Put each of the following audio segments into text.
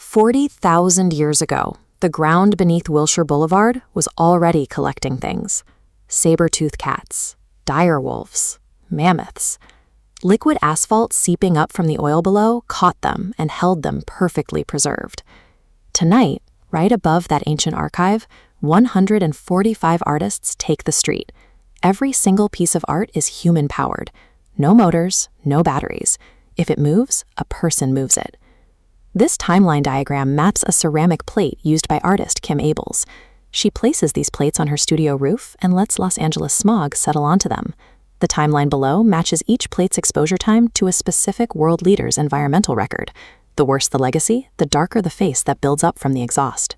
40,000 years ago, the ground beneath Wilshire Boulevard was already collecting things. Saber-toothed cats, dire wolves, mammoths. Liquid asphalt seeping up from the oil below caught them and held them perfectly preserved. Tonight, right above that ancient archive, 145 artists take the street. Every single piece of art is human-powered. No motors, no batteries. If it moves, a person moves it. This timeline diagram maps a ceramic plate used by artist Kim Abels. She places these plates on her studio roof and lets Los Angeles smog settle onto them. The timeline below matches each plate's exposure time to a specific world leader's environmental record. The worse the legacy, the darker the face that builds up from the exhaust.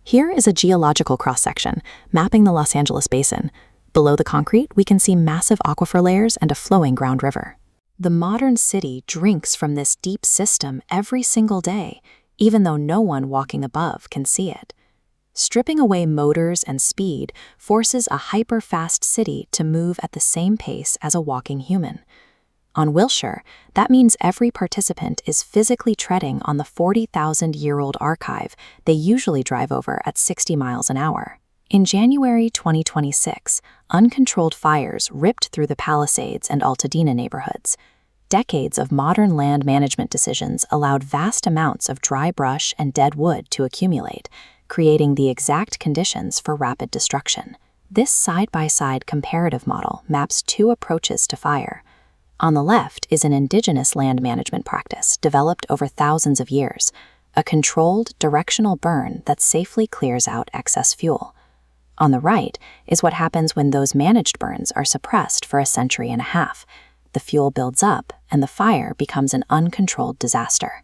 Here is a geological cross-section, mapping the Los Angeles basin. Below the concrete, we can see massive aquifer layers and a flowing ground river. The modern city drinks from this deep system every single day, even though no one walking above can see it. Stripping away motors and speed forces a hyper-fast city to move at the same pace as a walking human. On Wilshire, that means every participant is physically treading on the 40,000-year-old archive they usually drive over at 60 miles an hour. In January 2026, uncontrolled fires ripped through the Palisades and Altadena neighborhoods. Decades of modern land management decisions allowed vast amounts of dry brush and dead wood to accumulate, creating the exact conditions for rapid destruction. This side-by-side comparative model maps two approaches to fire. On the left is an indigenous land management practice developed over thousands of years, a controlled, directional burn that safely clears out excess fuel. On the right is what happens when those managed burns are suppressed for a century and a half. The fuel builds up, and the fire becomes an uncontrolled disaster.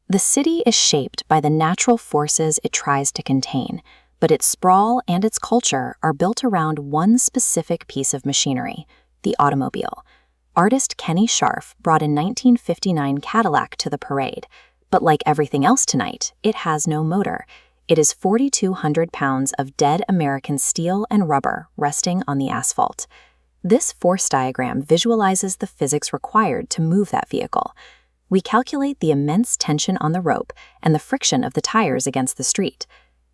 The city is shaped by the natural forces it tries to contain, but its sprawl and its culture are built around one specific piece of machinery, the automobile. Artist Kenny Scharf brought a 1959 Cadillac to the parade, but like everything else tonight, it has no motor. It is 4,200 pounds of dead American steel and rubber resting on the asphalt. This force diagram visualizes the physics required to move that vehicle. We calculate the immense tension on the rope and the friction of the tires against the street.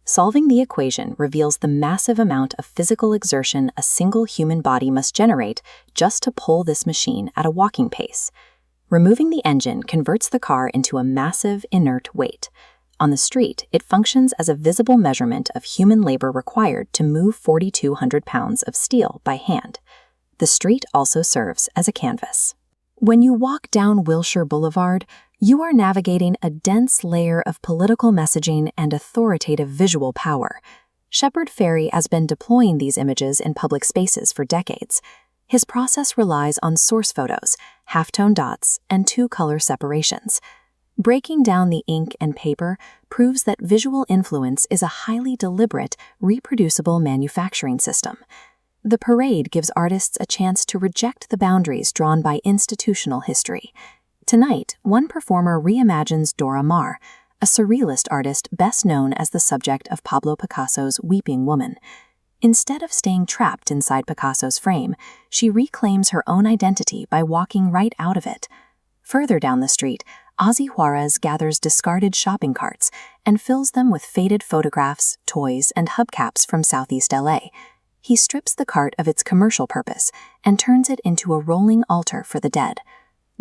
Solving the equation reveals the massive amount of physical exertion a single human body must generate just to pull this machine at a walking pace. Removing the engine converts the car into a massive, inert weight. On the street, it functions as a visible measurement of human labor required to move 4,200 pounds of steel by hand. The street also serves as a canvas. When you walk down Wilshire Boulevard, you are navigating a dense layer of political messaging and authoritative visual power. Shepard Fairey has been deploying these images in public spaces for decades. His process relies on source photos, halftone dots, and two-color separations. Breaking down the ink and paper proves that visual influence is a highly deliberate, reproducible manufacturing system. The parade gives artists a chance to reject the boundaries drawn by institutional history. Tonight, one performer reimagines Dora Maar, a surrealist artist best known as the subject of Pablo Picasso's Weeping Woman. Instead of staying trapped inside Picasso's frame, she reclaims her own identity by walking right out of it. Further down the street, Ozzy Juarez gathers discarded shopping carts and fills them with faded photographs, toys, and hubcaps from Southeast LA. He strips the cart of its commercial purpose and turns it into a rolling altar for the dead.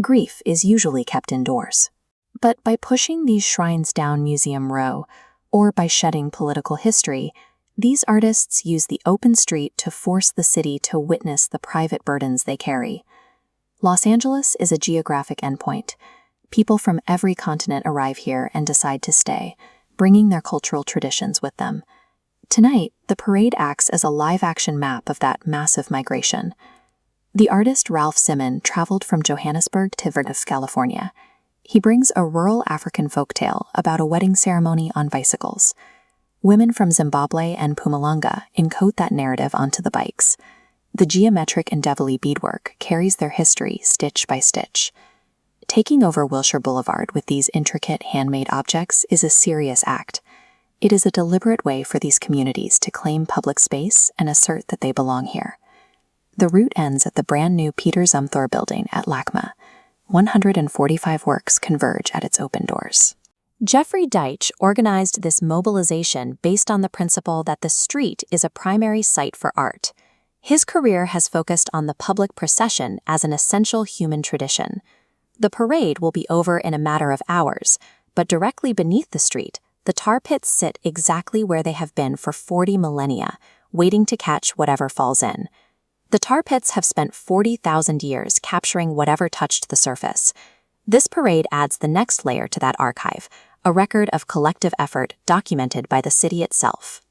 Grief is usually kept indoors. But by pushing these shrines down Museum Row, or by shedding political history, these artists use the open street to force the city to witness the private burdens they carry. Los Angeles is a geographic endpoint. People from every continent arrive here and decide to stay, bringing their cultural traditions with them. Tonight, the parade acts as a live-action map of that massive migration. The artist Ralph Simon traveled from Johannesburg to Vertis, California. He brings a rural African folktale about a wedding ceremony on bicycles. Women from Zimbabwe and Mpumalanga encode that narrative onto the bikes. The geometric Ndebele beadwork carries their history stitch by stitch. Taking over Wilshire Boulevard with these intricate handmade objects is a serious act. It is a deliberate way for these communities to claim public space and assert that they belong here. The route ends at the brand new Peter Zumthor building at LACMA. 145 works converge at its open doors. Jeffrey Deitch organized this mobilization based on the principle that the street is a primary site for art. His career has focused on the public procession as an essential human tradition. The parade will be over in a matter of hours, but directly beneath the street, the tar pits sit exactly where they have been for 40 millennia, waiting to catch whatever falls in. The tar pits have spent 40,000 years capturing whatever touched the surface. This parade adds the next layer to that archive, a record of collective effort documented by the city itself.